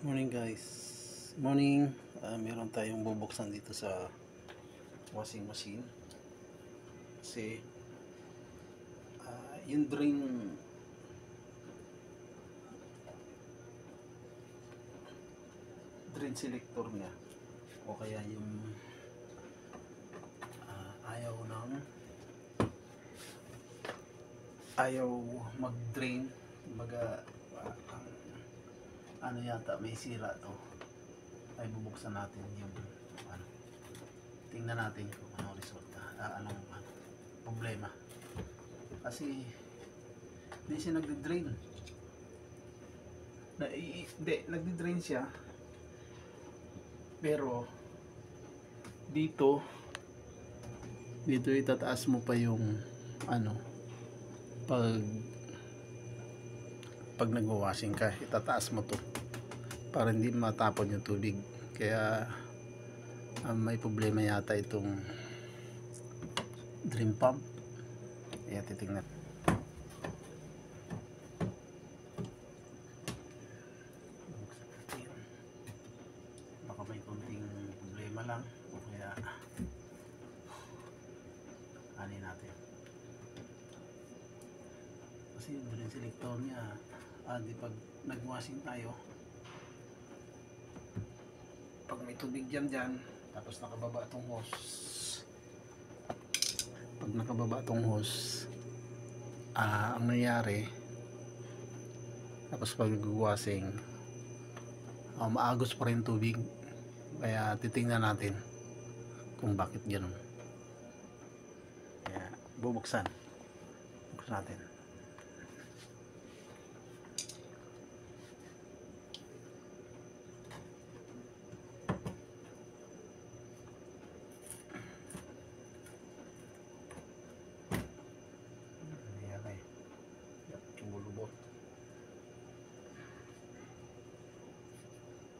Morning guys. Morning. Meron tayong bubuksan dito sa washing machine. Kasi yung drain selector niya o kaya yung ayaw mag-drain. Kumbaga ano yata may sira to. Ay bubuksan natin yung tingnan natin kung ano resulta, anong problema. Kasi hindi siya nagde-drain. Nagde-drain siya. Pero dito itataas mo pa yung pag nagwa-washing ka, itataas mo to para hindi matapon yung tubig. Kaya may problema yata itong drain pump. Kaya titingnan. Baka may konting problema lang o kaya ano natin. Kasi yung drain selector niya di pag nag-washing tayo, pag may tubig dyan tapos nakababa itong hose, pag nakababa itong hose, ang nangyari, tapos pag nag-washing, maagos pa rin tubig. Kaya titingnan natin kung bakit gano'n. Kaya bubuksan natin.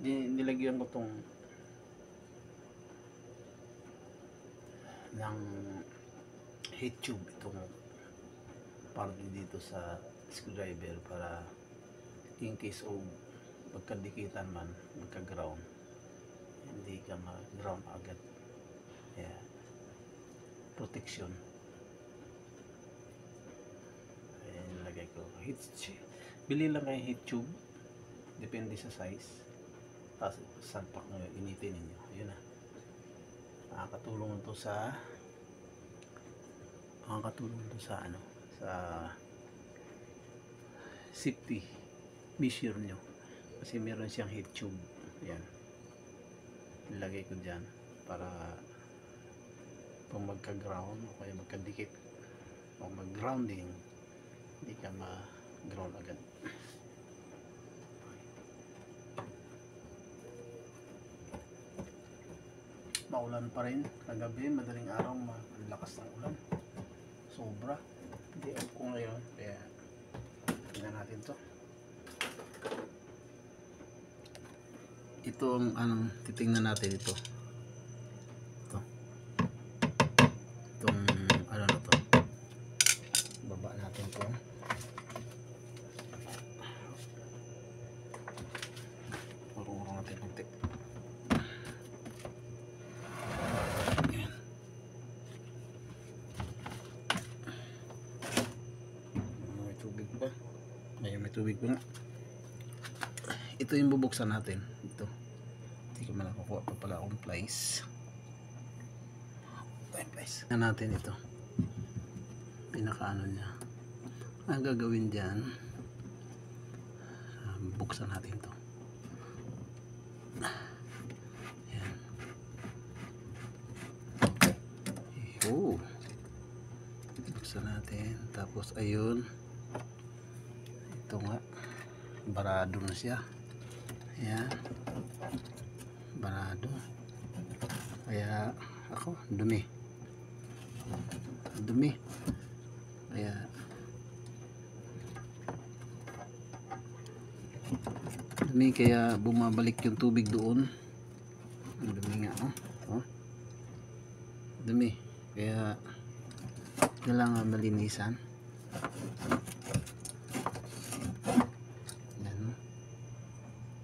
Nilagyan ko tong ng heat tube, itong part dito sa screwdriver para in case of magkadikitan man, magka-ground, hindi ka mag-ground agad. Kaya protection. Ayan, nilagay ko heat tube. Bili lang kayo heat tube, depende sa size. Tapos salpak nyo, initin ninyo. Yun na. Makakatulong ito sa sa safety measure nyo. Kasi meron siyang heat tube. Yan. Nilagay ko dyan para kung magka-ground o kaya magkadikit o mag-grounding, hindi ka ma-ground agad. Maulan pa rin kagabi, madaling araw, ang lakas ng ulan, sobra. Hindi ako ngayon, kaya tingnan natin to. Ito ang titingnan natin. Itong ano na to, baba natin to. Urong natin konti. May tubig pa nga. Ito yung bubuksan natin. Ito. Hindi ko man nakukuha pa pala akong plies. Na natin ito. Pinakaano niya. Ang gagawin dyan, buksan natin ito. Yan. Buksan natin. Tapos ayun. Ito nga, barado na siya. Ayan, barado. Kaya ako, dumi. Kaya bumabalik yung tubig doon. Dumi nga, dumi. Kaya kailangan malinisan. Yan,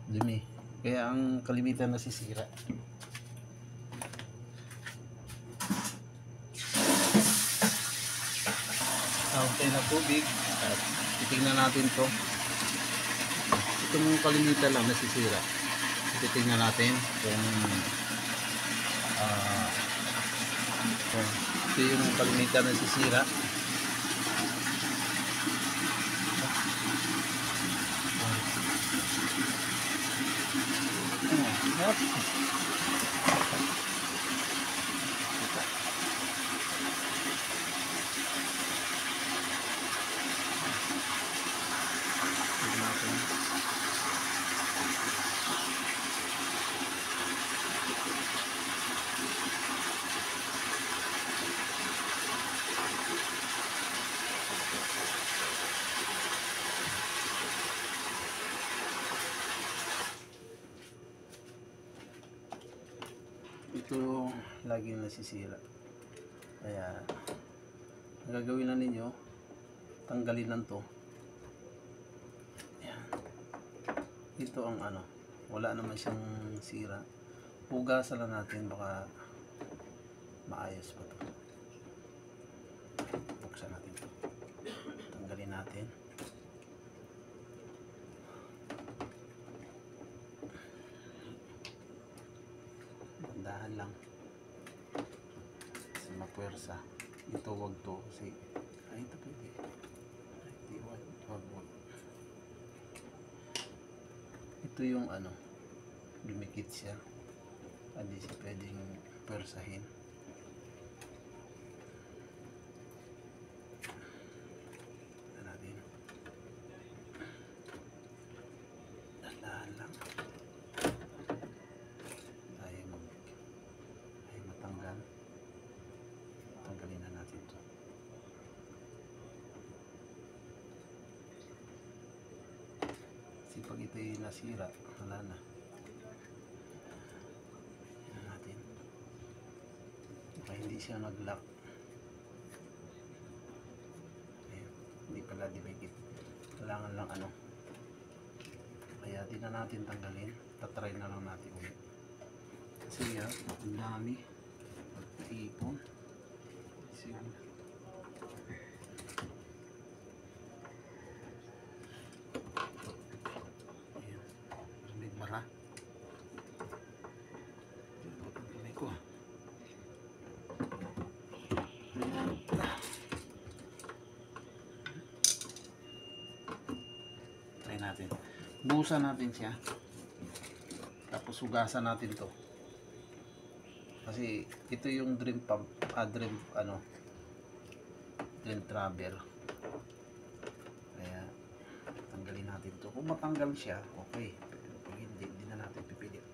dumi. Kaya ang kalimitan nasisira. Tawag tayo na tubig at titingnan natin to. Itong kalimitan lang nasisira. Titingnan natin kung ito yung kalimitan nasisira. Ito laging nasisira. Kaya ang gagawin na ninyo, tanggalin lang to. Ayan. Ito ang ano, wala naman siyang sira. Pugasan lang natin, baka maayos pa to. Buksan natin to. Tanggalin natin. Dahan lang kasi mapuwersa. Ito wag to kasi ito pwede. Wag. Ito yung ano, dumikit siya, hindi siya pwedeng puwersahin. Dahan lang tanggalin na natin ito. Kasi pag ito'y nasira, wala na. Yan natin. Baka hindi siya nag-lock. Hindi pala dumikit. Kailangan lang ano. Kaya di na natin tanggalin. Tatry na lang natin ulit. Kasi yan, ang dami. Pag-ipon. Sige. Ayan. May bara. Pagpapag kamay ko. Try natin. Buhusan natin siya. Tapos hugasan natin to. Kasi ito yung drain pump, drain travel. Kaya tanggalin natin to. Kung matanggal siya, okay. Pero pag hindi na natin pipilit.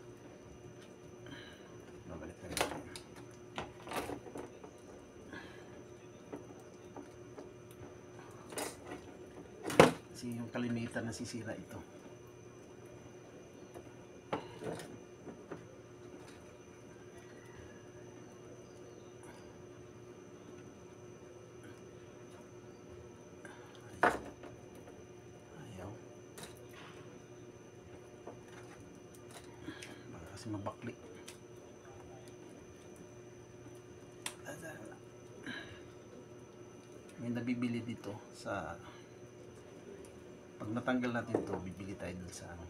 Mabalik na natin. Kasi yung kalimitan nasisira ito. Mabakli. May nabibili dito sa pag natanggal natin to, bibili tayo dun sa ano,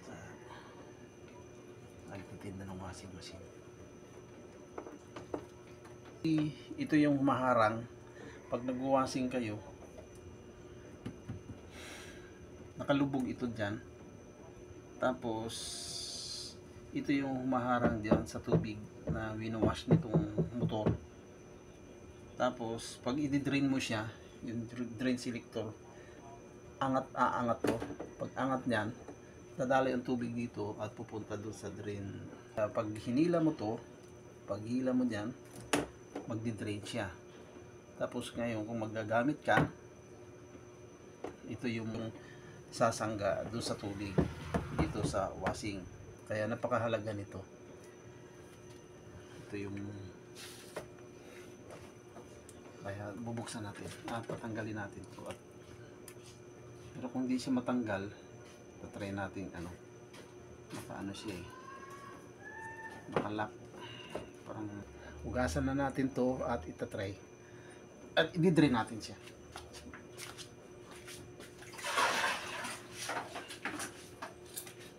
sa nagtitinda ng washing machine. Ito yung maharang pag nag-washing kayo, nakalubog ito dyan, tapos ito yung humaharang diyan sa tubig na wino-wash nitong motor. Tapos pag i-drain mo siya, yung drain selector, aangat to. Pag angat niyan, dadali ang tubig dito at pupunta doon sa drain. Pag hinila mo to, pag hila mo diyan, magdi-drain siya. Tapos ngayon kung magagamit ka, ito yung sasangga doon sa tubig dito sa washing. Kaya napakahalaga nito. Ito yung kaya bubuksan natin at tatanggalin natin ito. Pero kung hindi siya matanggal, tatry natin ano, Naka ano siya eh. Nakalak. Parang hugasan na natin to at itatry. At i-drain natin siya.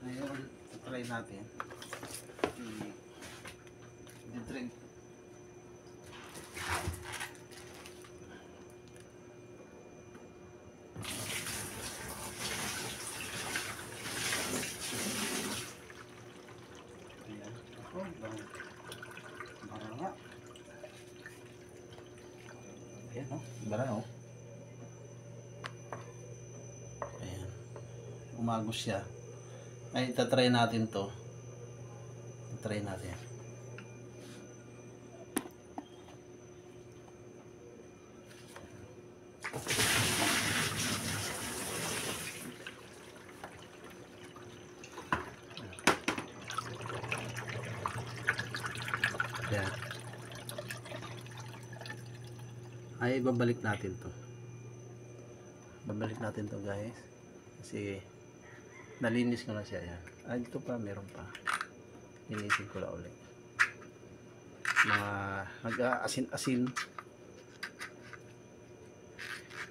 Ngayon, itatry natin. I-drain. Ayan. Ako, bara. Ayan, oh. Bara, oh. Ayan. Umagos siya. Ay, itatry natin to. Itatry natin. Ayan. Ay, babalik natin to. Babalik natin to, guys. Kasi nalinis ko na siya. Ayan. Ah, dito pa, meron pa. Linisin ko lang ulit. Mga nag-aasin-asin.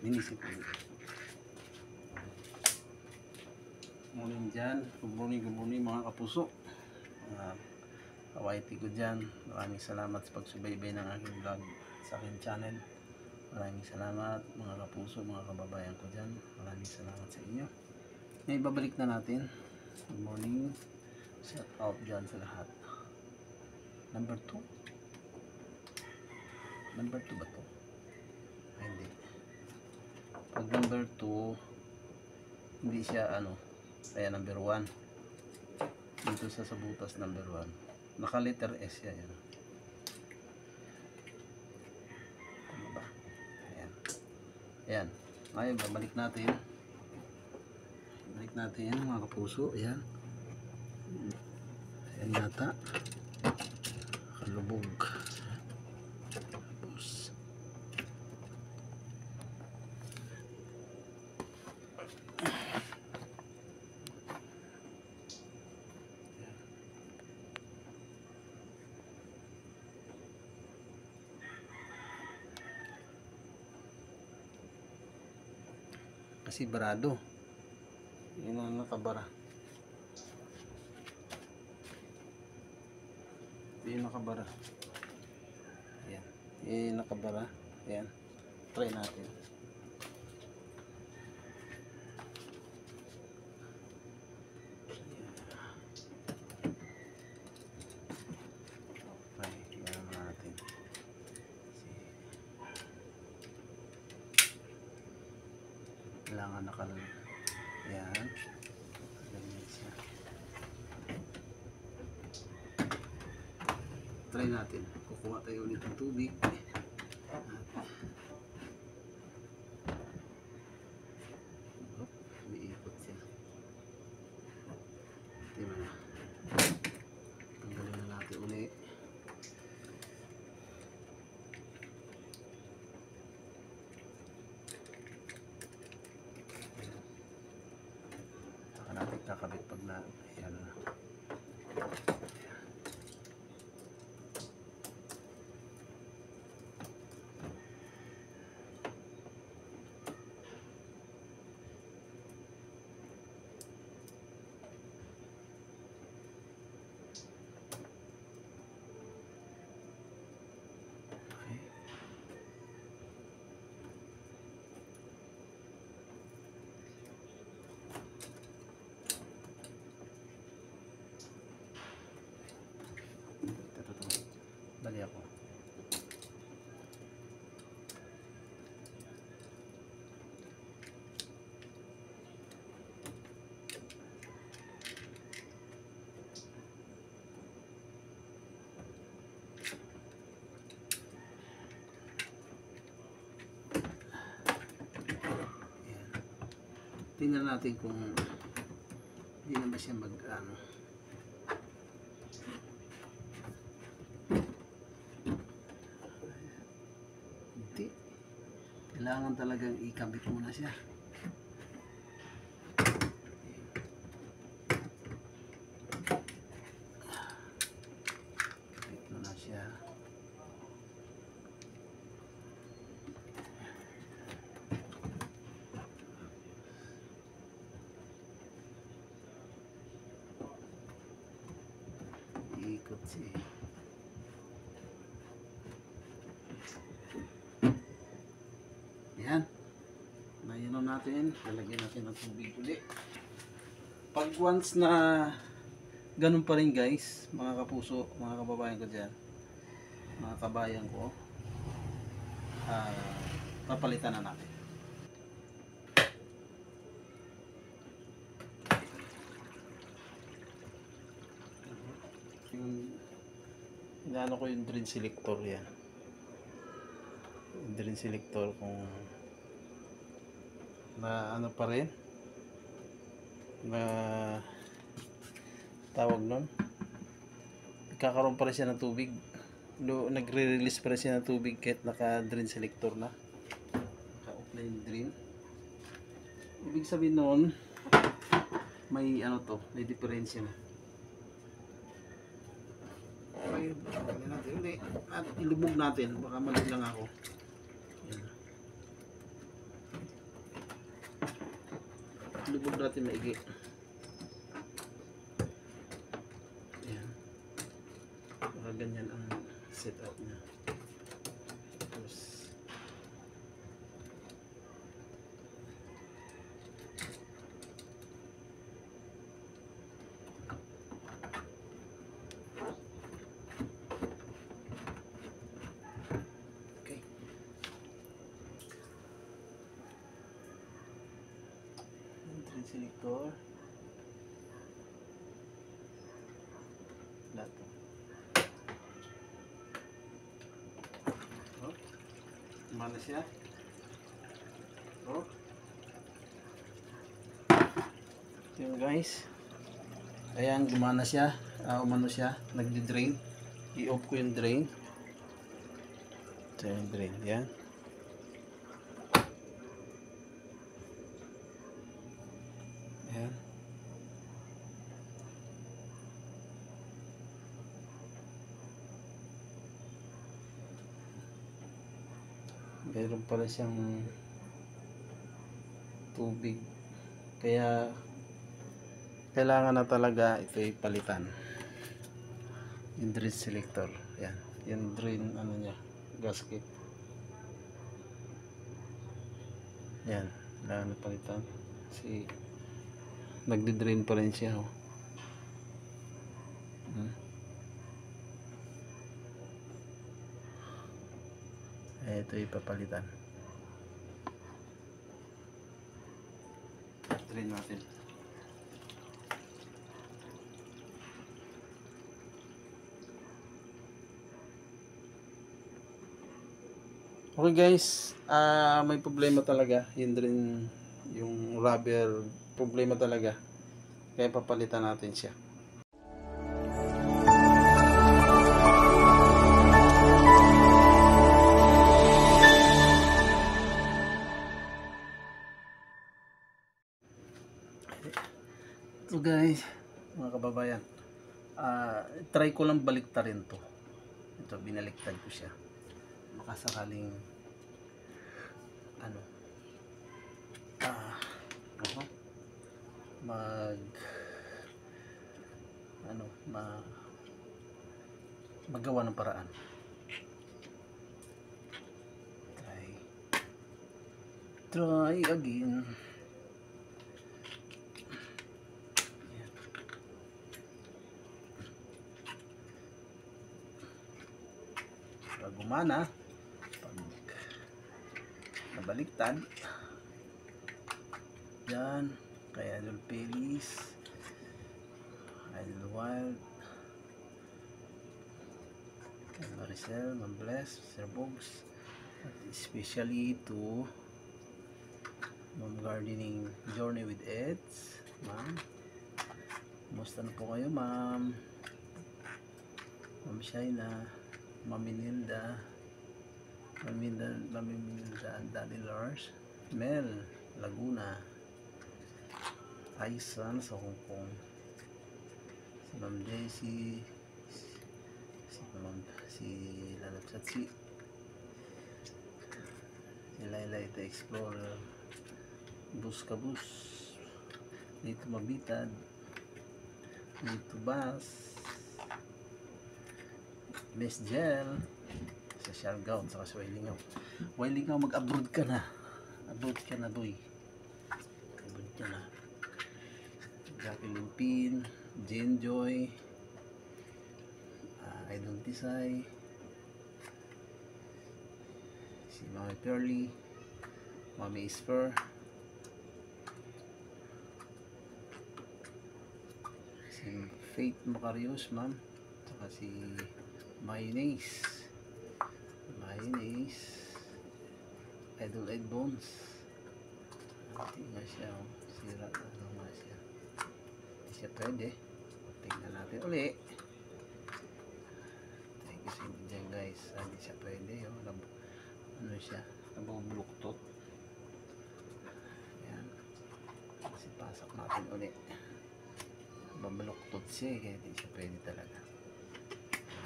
Linisin ko ulit. Morning dyan. Good morning mga kapuso. Kawaiti ko dyan. Maraming salamat sa pagsubaybay ng aking vlog sa aking channel. Maraming salamat mga kapuso, mga kababayan ko dyan. Maraming salamat sa inyo. Ngayon babalik na natin. Good morning. Shout out dyan sa lahat. Number 2. Number 2 ba to? Ay, hindi. Pag number 2, hindi siya ano. Kaya number 1. Dito sa butas number 1. Naka letter S siya. Yan. Tama ba? Ayan. Ayan. Ngayon babalik natin. Balik natin mga kapuso. Ayan. Ayan yata. Kalubog. Tapos. Kasi barado. Yun ang nakabara. Yun nakabara. Ayan. Yun nakabara. Ayan. Try natin. Okay. Tingnan natin. Kailangan nakalala. Ayan. Ganyan siya. Try natin. Kukuha tayo ulit ng tubig. Umiikot siya. Tingnan na. Tanggalin na natin ulit. Saka natin kakabit pag na ayan na. Dali ako. Ayan. Tingnan natin kung hindi naman siya mag-ano. Kailangan talagang ikabit muna siya. kutsi. Yan. Nainom natin. Lalagyan natin ng tubig ulit. Pag once na ganun pa rin guys, mga kapuso, mga kababayan ko dyan, mga kabayan ko, papalitan na natin. Inaano ko yung drain selector yan. Yung drain selector kung na ano pa rin na tawag nun, nagkakaroon pa rin siya ng tubig. Nagre-release pa rin siya ng tubig kahit naka drain selector na, naka offline drain. Ibig sabihin nun may ano to, may diferensya na. Okay, hindi, ilubog natin, baka mali lang ako. Yan. Ilubog natin maigi. Yan. Baka ganyan ang setup niya. Tapos selector lato. Oh, mana siya? Oh. Yun guys. Ayan, gumana siya. Umano siya, nagdi-drain. I-off ko yung drain. Ito yung drain, yan. Ayan. Meron pala siyang tubig. Kaya kailangan na talaga ito'y palitan. Yung drain selector. Ayan. Yung drain ano niya, gasket. Ayan. Kailangan na palitan. Kasi nagdi-drain pa rin siya. Oh. Ito ipapalitan. Drain natin. Okay guys, may problema talaga. Yung drain, yung rubber, problema talaga. Kaya papalitan natin siya. So guys, mga kababayan, try ko lang baliktarin to. Ito, binaliktad ko siya. Makasakaling ano, magawa ng paraan. Try again. Pag gumana, pag nabaliktad, yan, kay Idol Pelis, Idol Wild, kay Maricel, Mambless, Sir Bogs, at especially to Mom Gardening Journey with Eds. Ma'am, kumusta na po kayo, ma'am? Ma'am Shaina, Ma'am Minilda, Daddy Lars, Mel Laguna, Aisan sa Hong Kong, si Ma'am Daisy, si Lalap Satsi, si Laila Ita Explorer, Bus Kabus, dito Mabitad, dito Bas, Miss Jel sa Siargao saka sa Wailingaw. Wailingaw, mag-abroad ka na. Abroad ka na, boy. Abroad ka na. Jacqueline Pin, Jane Joy, Idol Tisay, si Mami Pearly, Mami Isper, si Faith Macarius, ma'am, saka si Mayonnaise, Idol Ed Bones. Hindi nga siya, sira, ano nga siya. Hindi siya pwede. Tingnan natin ulit. Thank you sa inyo dyan, guys. Hindi siya pwede. Ano siya? Nabubuluktot. Ayan. Kasi pasok natin ulit. Nabubuluktot siya, kaya hindi siya pwede talaga.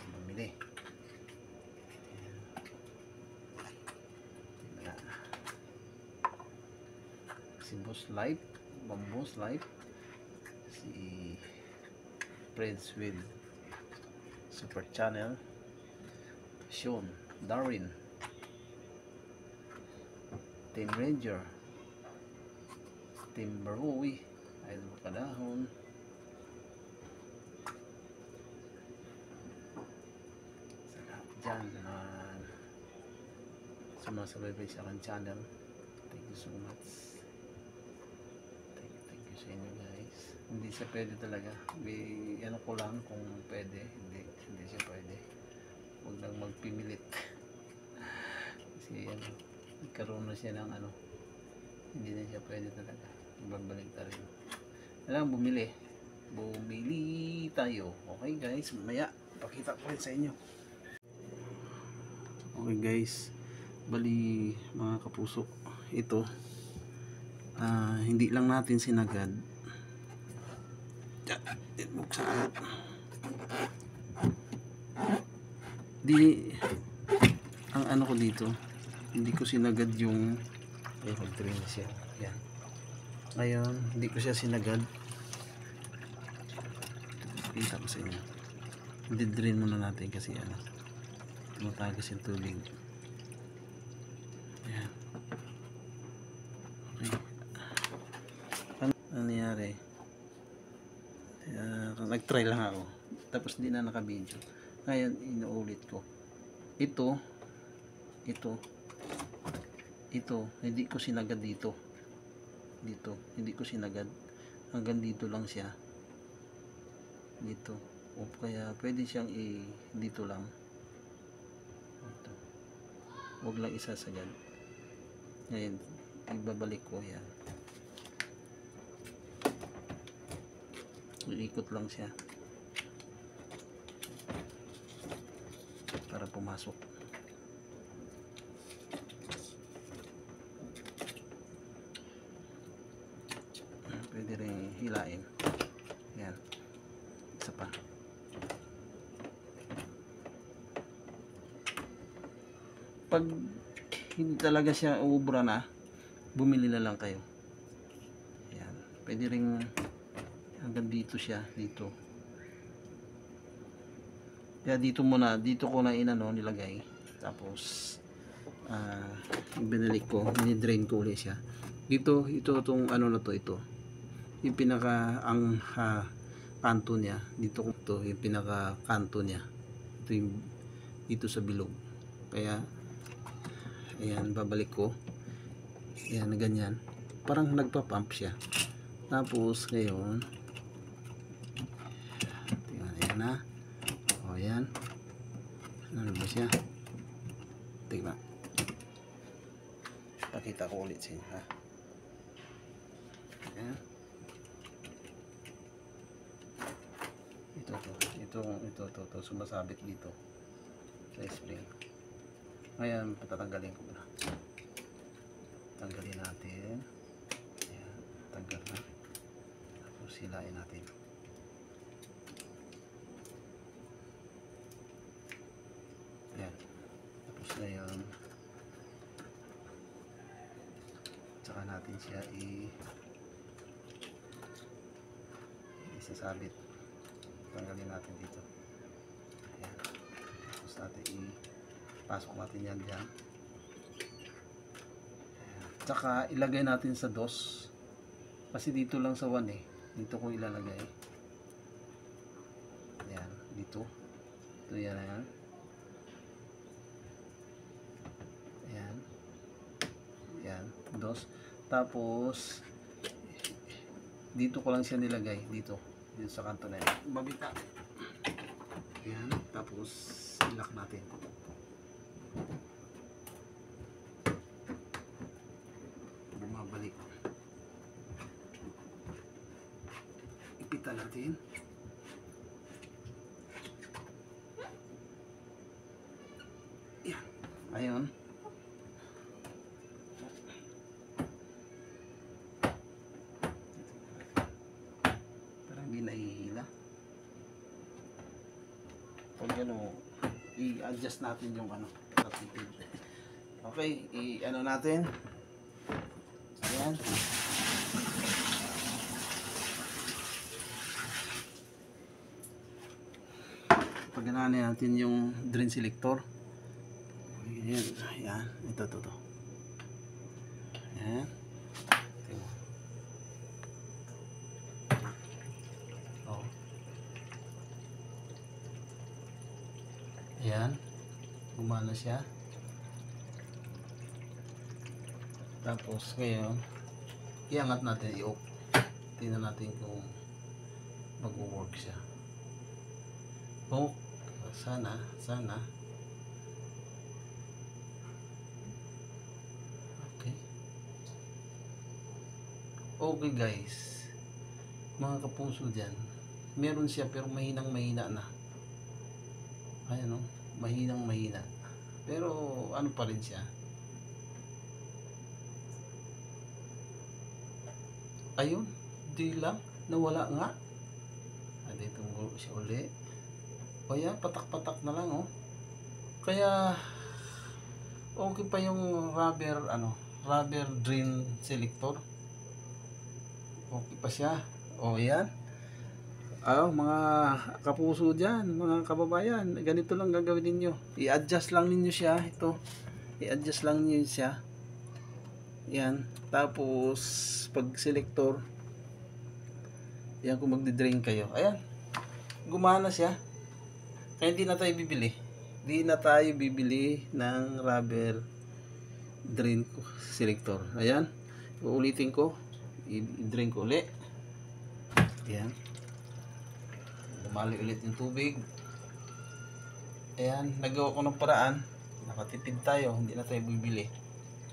Bumili. Si Boss Life, Boss Life, si Prince with Super Channel, Sean, Darwin, Team Ranger, Team Barowi, Idol Kadahon, sa lahat dyan na sumasabay sa aking channel. Thank you so much. Thank you sa inyo, guys. Hindi siya pwede talaga. Ano ko lang kung pwede. Hindi siya pwede. Huwag lang magpimilit. Kasi ano, nagkaroon na siya ng ano, hindi na siya pwede talaga. Babalik na rin. Alam, bumili tayo. Okay, guys, mamaya pakita ko rin sa inyo. Okay, guys, bali mga kapuso, ito hindi lang natin sinagad. Buksan. Ang ano ko dito, hindi ko sinagad yung mag-drain na siya. Yan. Ngayon, hindi ko siya sinagad. Kita ko sa inyo. Di-drain muna natin kasi ano, tumatagas yung tubig. Yan. Okay. Ano nangyari? Nag-try lang ako. Tapos di na naka-video. Ngayon, inuulit ko. Ito, hindi ko sinagad dito. Hindi ko sinagad. Hanggang dito lang siya. Dito. O kaya, pwede siyang dito lang. Ito. Huwag lang isasagad. Ngayon, ibabalik ko yan. Iikot lang siya. Para pumasok. Pwede rin hilain. Yan. Isa pa. Pag hindi talaga siya ubra na, bumili na lang kayo. Yan. Pwede rin hanggang dito siya. Dito. Kaya dito muna. Dito ko na nilagay. Tapos binalik ko. Dinidrain ko ulit siya. Dito, itong ano na to, ito. Yung pinaka kanto niya. Dito ko to, yung pinaka kanto niya. Ito yung dito sa bilog. Kaya ayan, babalik ko. Ayan, na ganyan. Parang nagpa-pump siya. Tapos ngayon, ayan na. O, ayan. Ano ba siya? Tingnan. Pakita ko ulit sa inyo, ha? Ayan. Ito, sumasabit dito sa spring. Ngayon, patatanggalin ko na. Tanggalin natin. Ayan, tanggal na. Tapos hilain natin. Ayan. Tapos ngayon, tsaka natin siya isasabit. Tanggalin natin dito. Ayan. Tapos natin ipasok natin yan dyan. Tsaka ilagay natin sa dos. Kasi dito lang sa 1 eh. Dito ko ilalagay. Ayan, dito. Ito yan, ayan. Ayan. Ayan, dos. Tapos dito ko lang siya nilagay. Dito sa kanto na yan. Babita. Ayan, tapos ilak natin. Bumabalik. Ipitan natin. Ayan. Ayun. Parang hindi nahihila. Pag ano, i-adjust natin yung ano, tatipid. Okay, i-ano natin. Ayan. Paganahan natin yung drain selector. Ayan, ayan. Ito. Ayan. Oh. Ayan. Gumana siya. Tapos ngayon, iangat natin, i-off. Tingnan natin kung mag-work siya. Oh, sana. Okay guys, mga kapuso dyan, meron siya pero mahina na. Ayan o, mahina. Pero ano pa rin siya. Ayun, di lang, nawala nga. Dito siya uli. O yan, patak-patak na lang o. Kaya okay pa yung rubber drain selector. Okay pa siya. O yan. Mga kapuso dyan, mga kababayan, ganito lang gagawin ninyo. I-adjust lang ninyo siya. Ito. I-adjust lang ninyo siya. Yan. Tapos, pag selector, yan kung magdi-drain kayo. Ayan. Gumana siya. Kaya hindi na tayo bibili. Hindi na tayo bibili ng rubber drain selector. Ayan. Uulitin ko. I-drain ko ulit. Ayan. Lumali ulit yung tubig. Ayan. Nagawa ko ng paraan. Nakatipid tayo. Hindi na tayo bibili.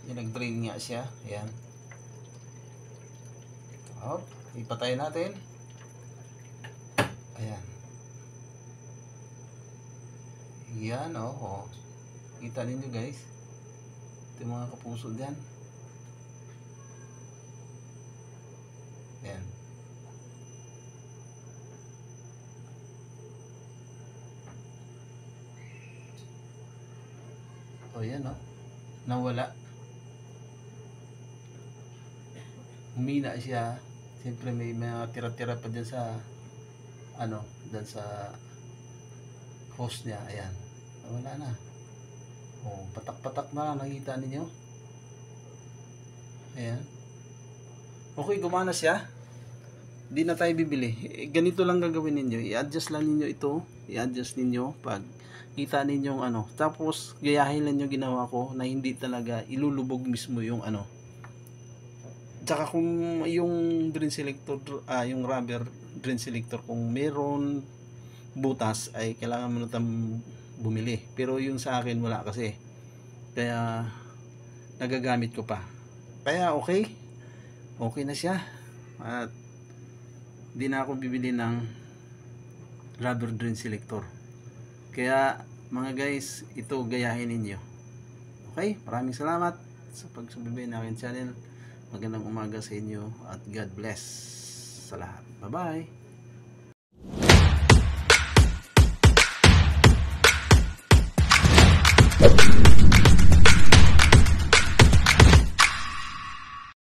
Ayan, nag-drain nga siya. Ayan. Hop. Ipatay natin. Ayan. Yan oh. Kita ninyo guys. Ito yung mga kapuso dyan. Yan. O yan oh. Nawala. Humina siya. Siyempre may mga tira-tira pa dyan sa dyan sa hose niya. Ayan. Nawala na. Oh, patak-patak na. Nakita ninyo? Ayan. Okay, gumana siya. Hindi na tayo bibili. Ganito lang gagawin ninyo. I-adjust lang ninyo ito. I-adjust ninyo pag kita ninyong Tapos, gayahin lang yung ginawa ko na hindi talaga ilulubog mismo yung Tsaka kung yung drain selector, yung rubber drain selector, kung meron butas, ay kailangan mo na bumili. Pero yung sa akin, wala kasi. Kaya, nagagamit ko pa. Kaya, okay. Okay na siya. At, di na ako bibili ng rubber drain selector. Kaya mga guys, ito gayahin ninyo. Okay, maraming salamat sa pagsubaybay ng aking channel. Magandang umaga sa inyo at God bless sa lahat. Bye bye.